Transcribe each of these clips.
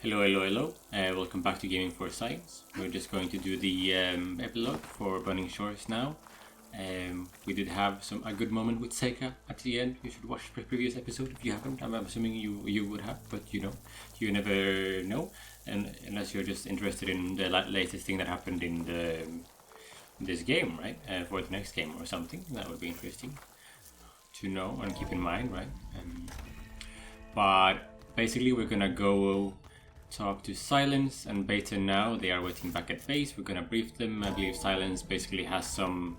Hello. Welcome back to Gaming for Science. We're just going to do the epilogue for Burning Shores now. We did have a good moment with Seika at the end. You should watch the previous episode if you haven't. I'm assuming you would have, but you never know. And unless you're just interested in the latest thing that happened in this game, right? For the next game or something, that would be interesting to know and keep in mind, right? But basically, we're gonna go talk to Silence and Beta now. They are waiting back at base. We're gonna brief them. I believe Silence basically has some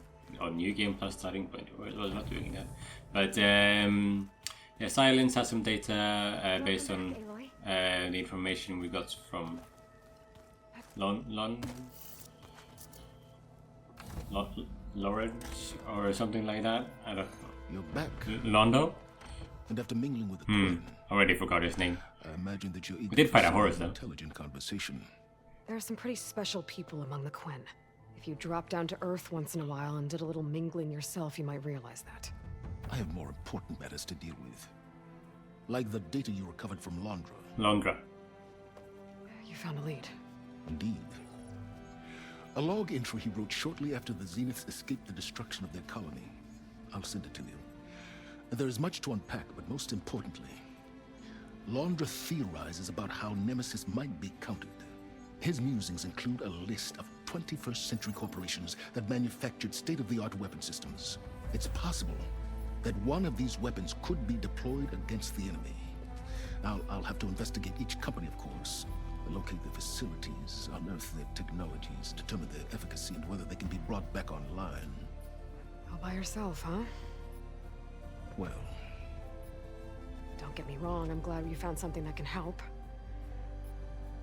new game plus starting point. Well, not doing that, but yeah, Silence has some data based on the information we got from Lawrence or something like that. I don't know. You're back. Londo? And after mingling with the Queen, Already forgot his name. I imagine that you're We did fight a horse though. Intelligent conversation. There are some pretty special people among the Quen. If you dropped down to Earth once in a while and did a little mingling yourself, you might realize that. I have more important matters to deal with. Like the data you recovered from Londra. Londra. You found a lead. Indeed. A log entry he wrote shortly after the Zeniths escaped the destruction of their colony. I'll send it to you. There is much to unpack, but most importantly, Londra theorizes about how Nemesis might be countered. His musings include a list of 21st century corporations that manufactured state-of-the-art weapon systems. It's possible that one of these weapons could be deployed against the enemy. I'll have to investigate each company, of course, locate their facilities, unearth their technologies, determine their efficacy and whether they can be brought back online. All by yourself, huh? Well, don't get me wrong, I'm glad you found something that can help.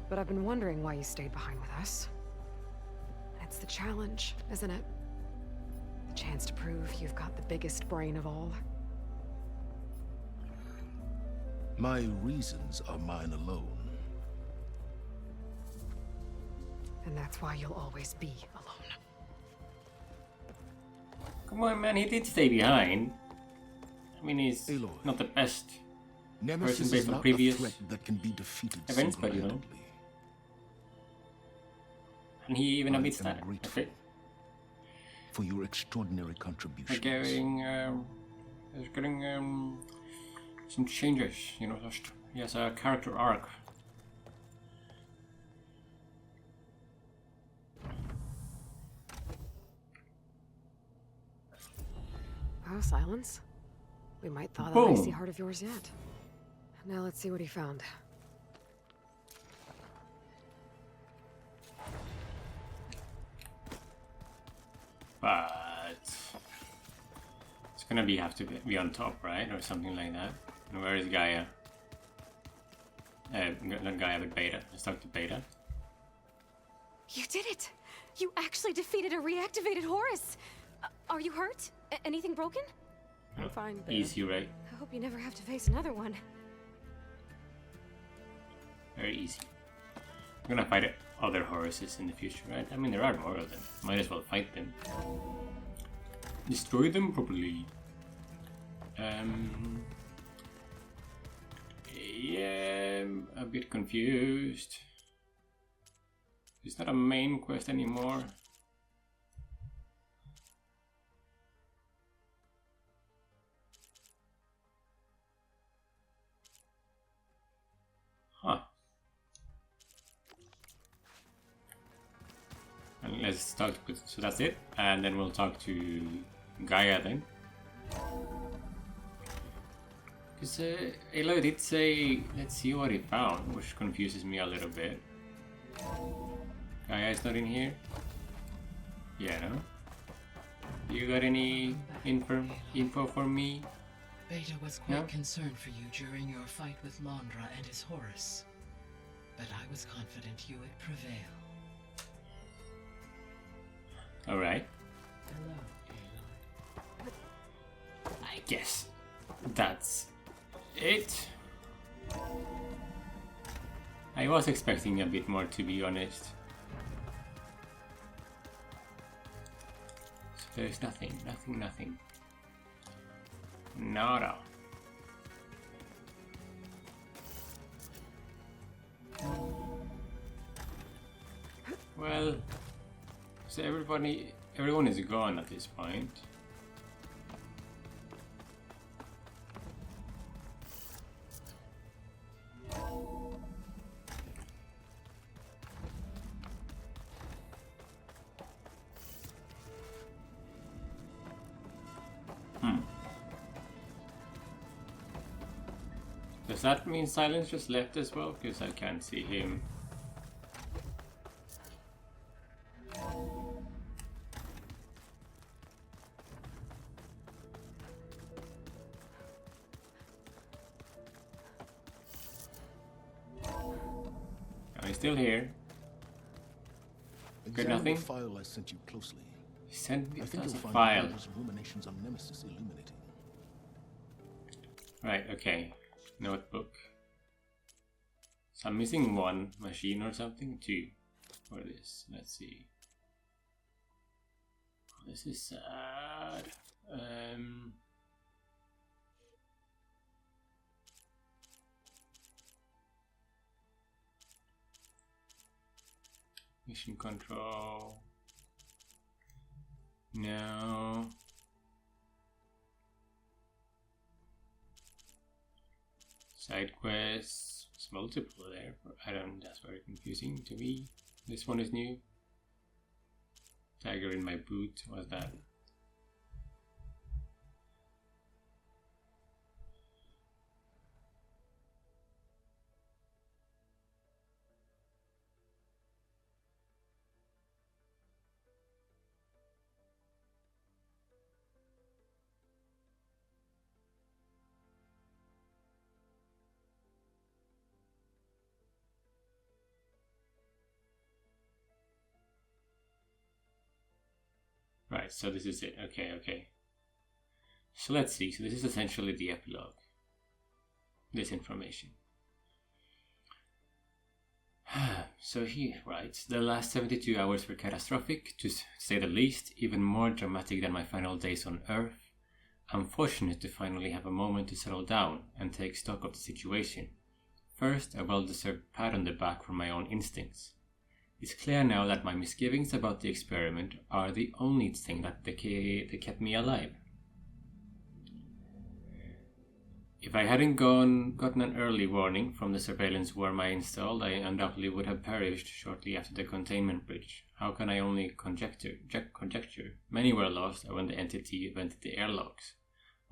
But I've been wondering why you stayed behind with us. It's the challenge, isn't it? The chance to prove you've got the biggest brain of all. my reasons are mine alone. And that's why you'll always be alone. Come on, man, he did stay behind. I mean, he's Aloy, not the best Nemesis person is based on not previous a threat that can be defeated events, but you know. single-handedly. And he even I admits am that. grateful Okay. for your extraordinary contributions. He's getting some changes, you know. He has a character arc. Oh, Silence. We might thaw that Boom. icy heart of yours yet. Now let's see what he found. But it's gonna have to be on top, right, or something like that. And where is Gaia? Not Gaia, but Beta. Let's talk to Beta. You did it! You actually defeated a reactivated Horus! Are you hurt? Anything broken? I'm fine, Beta. Easy, right? I hope you never have to face another one. Very easy. We're gonna fight other Horuses in the future, right? I mean, there are more of them. Might as well fight them. Destroy them properly. Yeah, I'm a bit confused. It's not a main quest anymore. Huh. And let's talk to, so that's it, and then we'll talk to Gaia then. Because Aloy did say, let's see what he found, which confuses me a little bit. Gaia is not in here? Yeah, no? You got any info for me? Beta was quite No? concerned for you during your fight with Londra and his Horus, but I was confident you would prevail. Alright, Hello, Aloy. I guess that's it. I was expecting a bit more, to be honest. So there's nothing. Nada. Well, so everyone is gone at this point. Does that mean Silence just left as well? Because I can't see him. Are you still here? Good, Examine nothing? the file I sent you closely. Send me I think a you'll find file. Commander's ruminations on Nemesis illuminating. Right, okay. Notebook. So I'm missing one machine or something? Two. For this. Let's see. Oh, this is sad. Mission control. No. Side quests. It's multiple there. That's very confusing to me. This one is new. Tiger in my boot. What's that? Right, so this is it. Okay. So let's see. So this is essentially the epilogue. This information. So he writes, the last 72 hours were catastrophic, to say the least, even more dramatic than my final days on Earth. I'm fortunate to finally have a moment to settle down and take stock of the situation. First, a well-deserved pat on the back for my own instincts. It's clear now that my misgivings about the experiment are the only thing that kept me alive. If I hadn't gotten an early warning from the surveillance worm I installed, I undoubtedly would have perished shortly after the containment breach. How can I only conjecture? Many were lost when the entity vented the airlocks.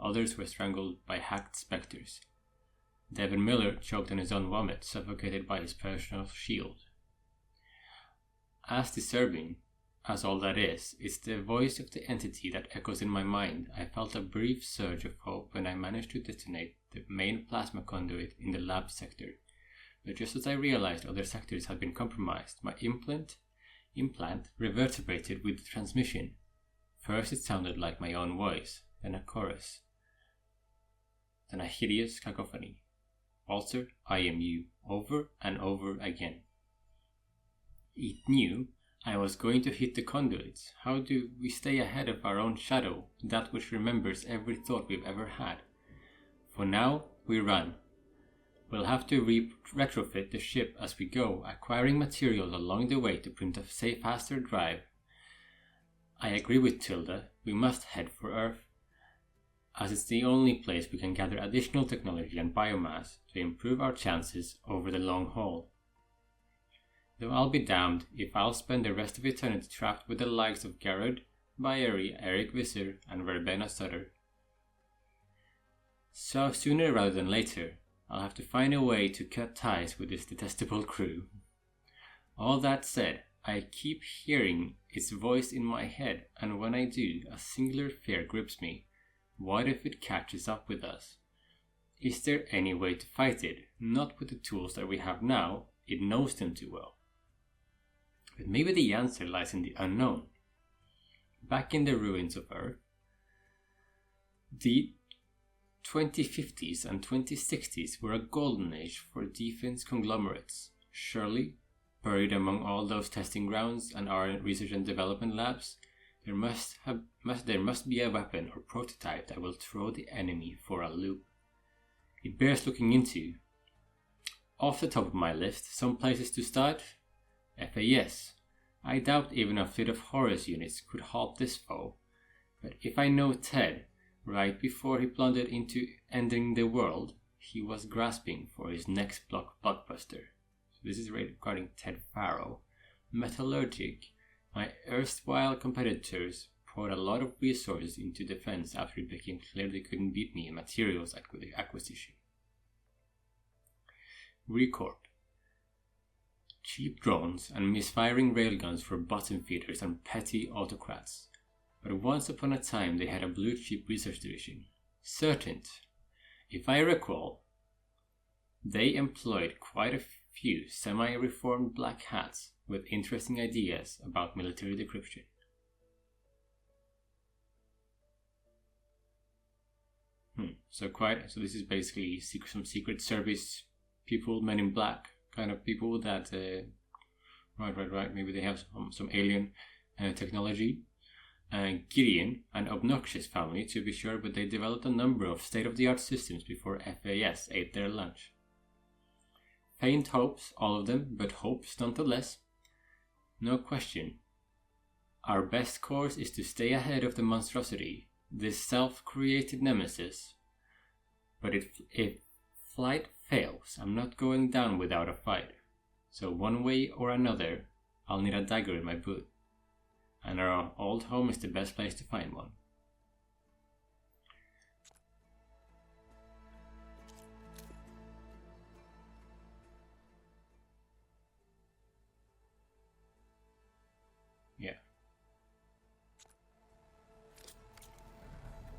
Others were strangled by hacked specters. Devin Miller choked on his own vomit, suffocated by his personal shield. As disturbing as all that is, it's the voice of the entity that echoes in my mind. I felt a brief surge of hope when I managed to detonate the main plasma conduit in the lab sector. But just as I realized other sectors had been compromised, my implant reverberated with the transmission. First it sounded like my own voice, then a chorus, then a hideous cacophony. Walter, I am you, over and over again. It knew I was going to hit the conduits. How do we stay ahead of our own shadow, that which remembers every thought we've ever had? For now, we run. We'll have to retrofit the ship as we go, acquiring materials along the way to print a faster drive. I agree with Tilda, we must head for Earth, as it's the only place we can gather additional technology and biomass to improve our chances over the long haul. Though I'll be damned if I'll spend the rest of eternity trapped with the likes of Garrod, Baeri, Eric Visser, and Verbena Sutter. So sooner rather than later, I'll have to find a way to cut ties with this detestable crew. All that said, I keep hearing its voice in my head, and when I do, a singular fear grips me. What if it catches up with us? Is there any way to fight it? Not with the tools that we have now, it knows them too well. But maybe the answer lies in the unknown. Back in the ruins of Earth, the 2050s and 2060s were a golden age for defense conglomerates. Surely, buried among all those testing grounds and our research and development labs, there must be a weapon or prototype that will throw the enemy for a loop. It bears looking into. Off the top of my list, some places to start: FAS, I doubt even a fleet of Horus units could halt this foe, but if I know Ted, right before he plundered into ending the world, he was grasping for his next blockbuster. So this is regarding Ted Farrow. Metallurgic, my erstwhile competitors poured a lot of resources into defense after it became clear they couldn't beat me in materials acquisition. Recorp. Cheap drones and misfiring railguns for bottom feeders and petty autocrats. But once upon a time they had a blue chip research division. Certain. If I recall, they employed quite a few semi-reformed black hats with interesting ideas about military decryption. So this is basically some secret service people, men in black kind of people that right, maybe they have some alien technology. Gideon, an obnoxious family to be sure, but they developed a number of state-of-the-art systems before FAS ate their lunch. Faint hopes, all of them, but hopes nonetheless. No question. Our best course is to stay ahead of the monstrosity, this self-created nemesis. But if flight fails, I'm not going down without a fight. So one way or another, I'll need a dagger in my boot. And our old home is the best place to find one. Yeah.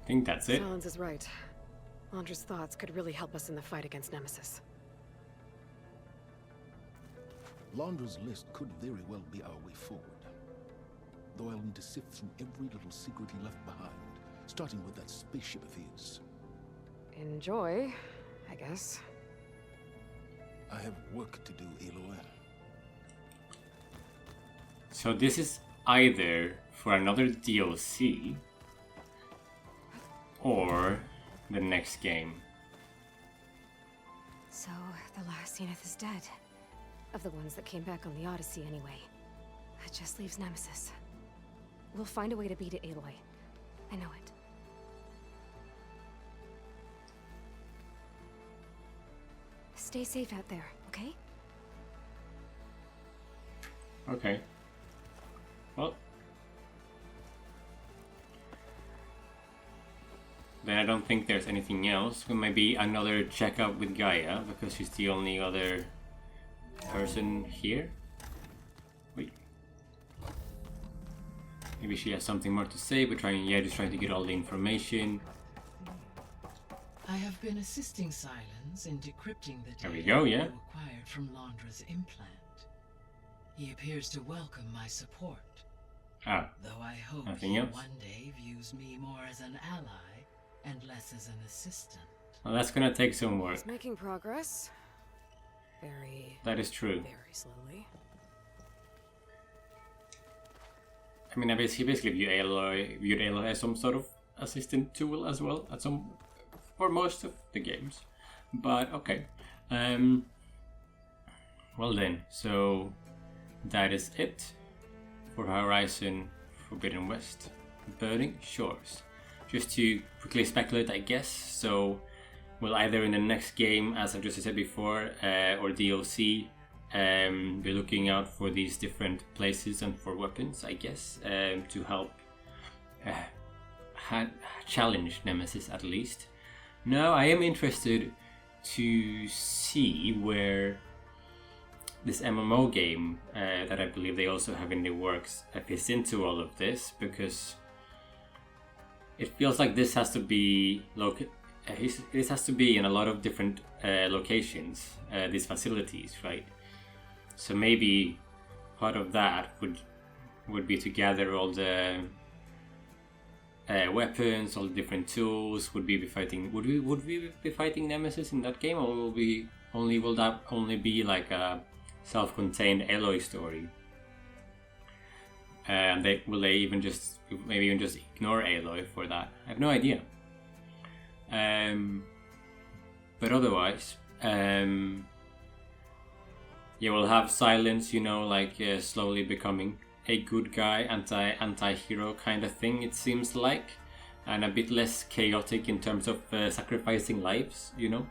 I think that's it. Collins is right. Londra's thoughts could really help us in the fight against Nemesis. Londra's list could very well be our way forward. Though I'll need to sift through every little secret he left behind, starting with that spaceship of his. Enjoy, I guess. I have work to do, Aloy. So this is either for another DLC or the next game. So, the last Zenith is dead. Of the ones that came back on the Odyssey anyway. That just leaves Nemesis. We'll find a way to beat it, Aloy. I know it. Stay safe out there, okay? Okay. Well. Then I don't think there's anything else. Maybe another checkup with Gaia, because she's the only other person here. Wait. Maybe she has something more to say, but just trying to get all the information. I have been assisting Silence in decrypting the There we data go, yeah. you acquired from Londra's implant. He appears to welcome my support. Though I hope nothing he else? one day views me more as an ally and less as an assistant. Well, that's gonna take some work. He's making progress. That is true. Very slowly. I mean, he basically viewed Aloy as some sort of assistant tool as well, for most of the games. But okay. Well then, so that is it for Horizon Forbidden West. Burning Shores. Just to quickly speculate, I guess, so we'll either in the next game, as I've just said before, or DLC, be looking out for these different places and for weapons, I guess, to help challenge Nemesis at least. Now, I am interested to see where this MMO game that I believe they also have in the works fits into all of this, because it feels like this has to be this has to be in a lot of different locations, these facilities, right? So maybe part of that would be to gather all the weapons, all the different tools. Would we be fighting Nemesis in that game, or will that only be like a self-contained Aloy story? And will they even just ignore Aloy for that? I have no idea. But otherwise, we'll have Silence, slowly becoming a good guy, anti-hero kind of thing, it seems like, and a bit less chaotic in terms of sacrificing lives, you know,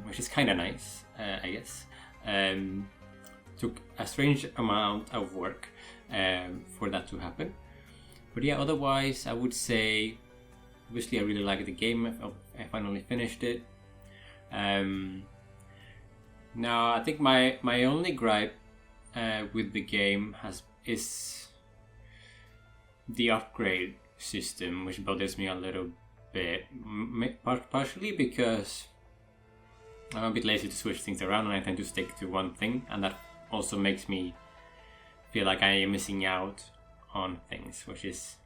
which is kind of nice, I guess. Took a strange amount of work for that to happen. But yeah, otherwise, I would say, obviously, I really like the game. I finally finished it. Now, I think my only gripe with the game is the upgrade system, which bothers me a little bit. Partially because I'm a bit lazy to switch things around, and I tend to stick to one thing, and that also makes me feel like I am missing out on things, which is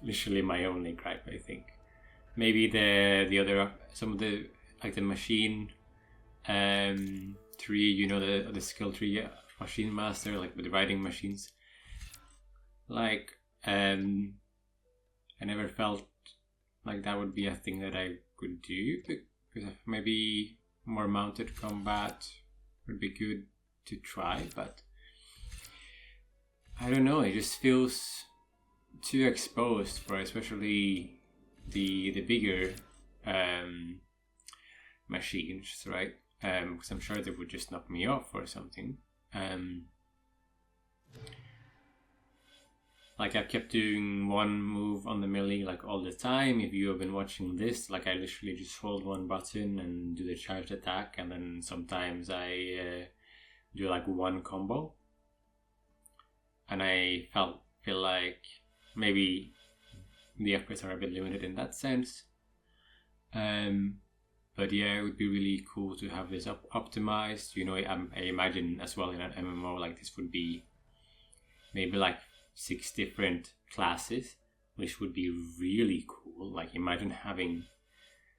literally my only gripe, I think. Maybe the other, some of the, like the machine tree, you know, the skill tree, machine master, like with the riding machines. Like, I never felt like that would be a thing that I could do, because maybe more mounted combat would be good to try, but I don't know, it just feels too exposed for especially the bigger machines, right? Because I'm sure they would just knock me off or something. Like I've kept doing one move on the melee like all the time. If you have been watching this, like I literally just hold one button and do the charged attack, and then sometimes I do like one combo. And I feel like maybe the FPS are a bit limited in that sense. But yeah, it would be really cool to have this optimized. You know, I imagine as well in an MMO like this would be maybe like 6 different classes, which would be really cool. Like imagine having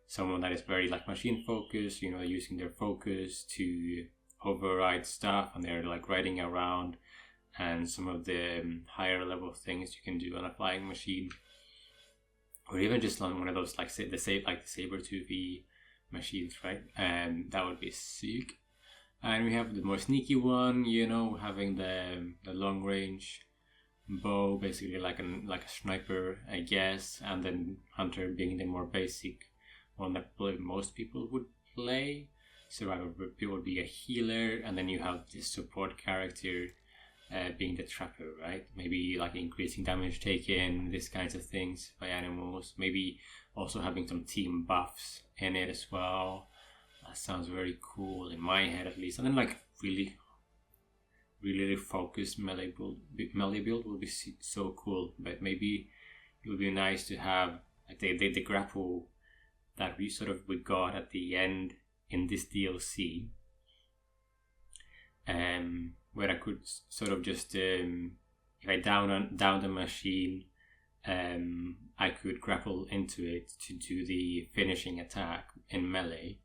someone that is very like machine focused, you know, using their focus to override stuff, and they're like riding around, and some of the higher level things you can do on a flying machine, or even just on one of those like the saber 2v machines, right? And that would be sick. And we have the more sneaky one, you know, having the long range bow, basically like a sniper, I guess, and then hunter being the more basic one that most people would play. Survivor would be a healer, and then you have this support character being the trapper, right? Maybe like increasing damage taken, these kinds of things by animals. Maybe also having some team buffs in it as well. That sounds very cool in my head, at least. And then like really focused melee build would be so cool. But maybe it would be nice to have like the grapple that we got at the end in this DLC, where I could sort of just if I down the machine, I could grapple into it to do the finishing attack in melee.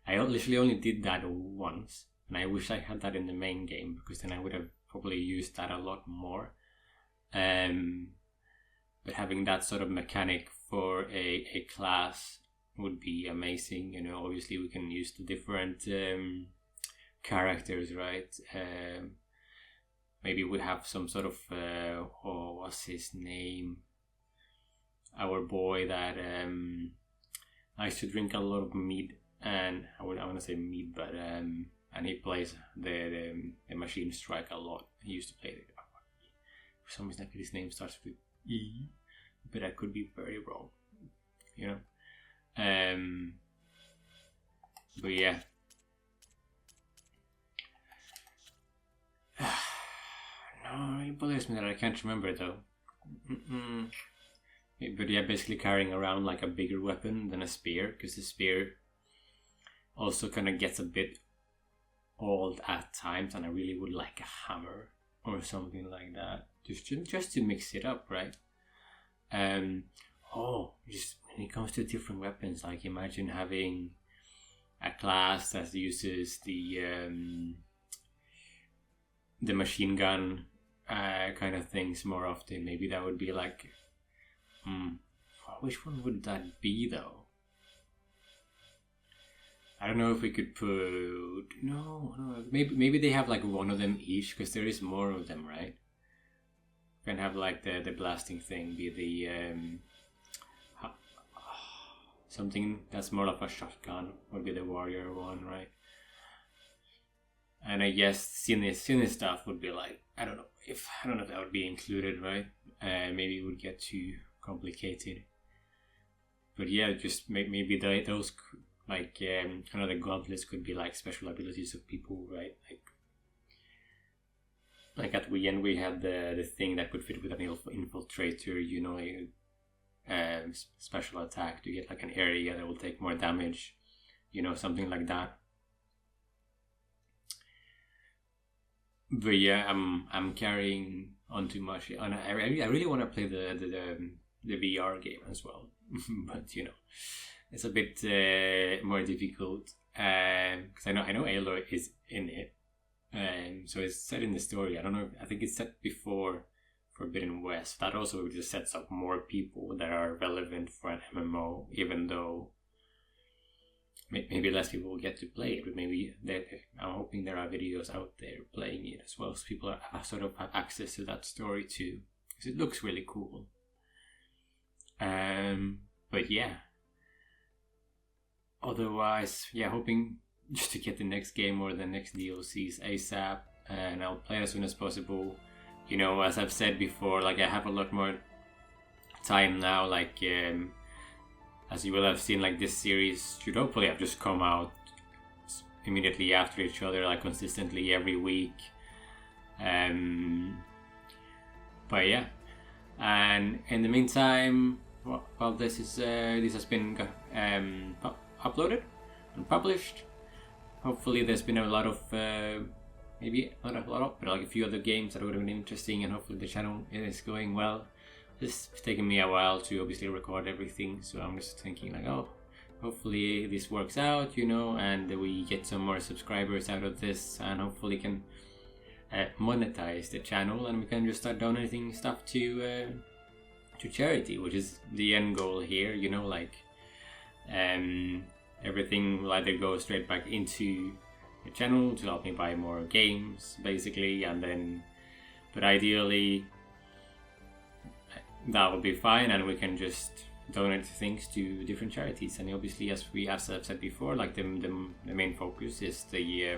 I literally only did that once, and I wish I had that in the main game, because then I would have probably used that a lot more. But having that sort of mechanic for a class would be amazing. You know, obviously we can use the different characters, right? Maybe we have some sort of what's his name? Our boy that likes to drink a lot of mead, and I want to say mead, but and he plays the machine strike a lot. He used to play it. For some reason, I think his name starts with E, but I could be very wrong. You know. But yeah. No, it bothers me that I can't remember though. But yeah, basically carrying around like a bigger weapon than a spear, because the spear also kind of gets a bit old at times, and I really would like a hammer or something like that, just to mix it up, right? Just when it comes to different weapons, like imagine having a class that uses the machine gun kind of things more often. Maybe that would be like, which one would that be though? I don't know if we could put... No, maybe they have like one of them each, because there is more of them, right? We can have like the blasting thing be the... something that's more like a shotgun would be the warrior one, right? And I guess cine stuff would be like, I don't know if that would be included, right? Maybe it would get too complicated. But yeah, just maybe those like kind of the gauntlets could be like special abilities of people, right? Like at the end we had the thing that could fit with an infiltrator, you know, special attack to get like an area that will take more damage, you know, something like that. But yeah, I'm carrying on too much. And I really want to play the VR game as well, but you know, it's a bit more difficult because I know Aloy is in it, so it's set in the story. I don't know. I think it's set before Forbidden West. That also just sets up more people that are relevant for an MMO, even though maybe less people will get to play it. But maybe I'm hoping there are videos out there playing it as well, so people sort of have access to that story too, because it looks really cool. But yeah. Otherwise, yeah, hoping just to get the next game or the next DLCs ASAP, and I'll play as soon as possible. You know, as I've said before, like I have a lot more time now, like as you will have seen, like this series should hopefully have just come out immediately after each other, like consistently every week. But yeah, and in the meantime, while this has been uploaded and published, hopefully there's been a lot of maybe not a lot of, but like a few other games that would have been interesting, and hopefully the channel is going well. It's taken me a while to obviously record everything, so I'm just thinking like, oh, hopefully this works out, you know, and we get some more subscribers out of this, and hopefully can monetize the channel, and we can just start donating stuff to charity, which is the end goal here, you know, like everything will either go straight back into the channel to help me buy more games, basically, and then, but ideally that would be fine, and we can just donate things to different charities. And obviously, as I've said before, like the main focus is the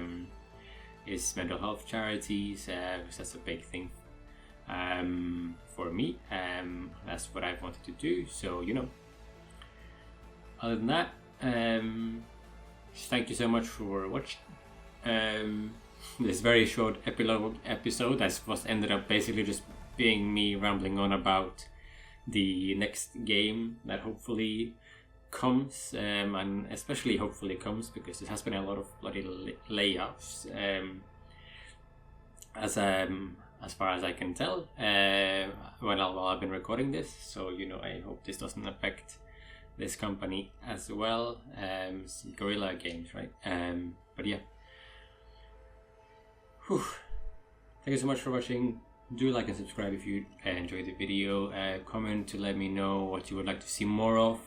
is mental health charities, because that's a big thing for me. That's what I wanted to do. So, you know, other than that, thank you so much for watching this very short epilogue episode that was ended up basically just being me rambling on about the next game that hopefully comes, and especially hopefully comes because it has been a lot of bloody layoffs, as far as I can tell, while I've been recording this. So, you know, I hope this doesn't affect this company as well. Guerrilla Games, right? But yeah. Whew. Thank you so much for watching. Do like and subscribe if you enjoyed the video. Comment to let me know what you would like to see more of.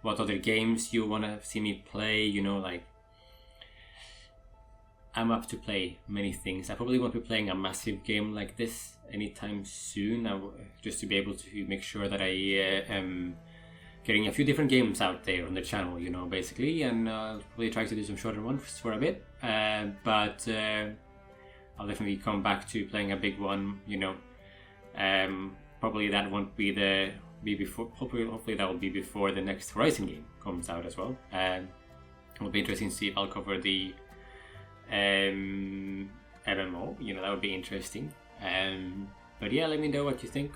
What other games you want to see me play. You know, like, I'm up to play many things. I probably won't be playing a massive game like this anytime soon. Just to be able to make sure that I am getting a few different games out there on the channel, you know, basically. And really try to do some shorter ones for a bit. But I'll definitely come back to playing a big one, you know. Probably that won't be before. Hopefully that will be before the next Horizon game comes out as well. It'll be interesting to see if I'll cover the MMO. You know, that would be interesting. But yeah, let me know what you think.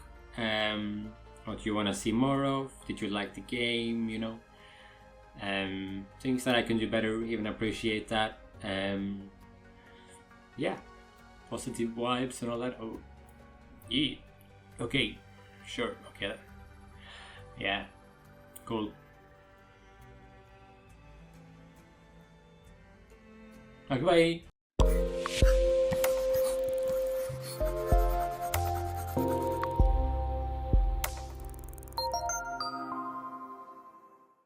What you want to see more of. Did you like the game? You know, things that I can do better. Even appreciate that. Yeah. Positive vibes and all that. Oh, yeah. Okay, sure. Okay. Yeah. Cool. Okay, bye.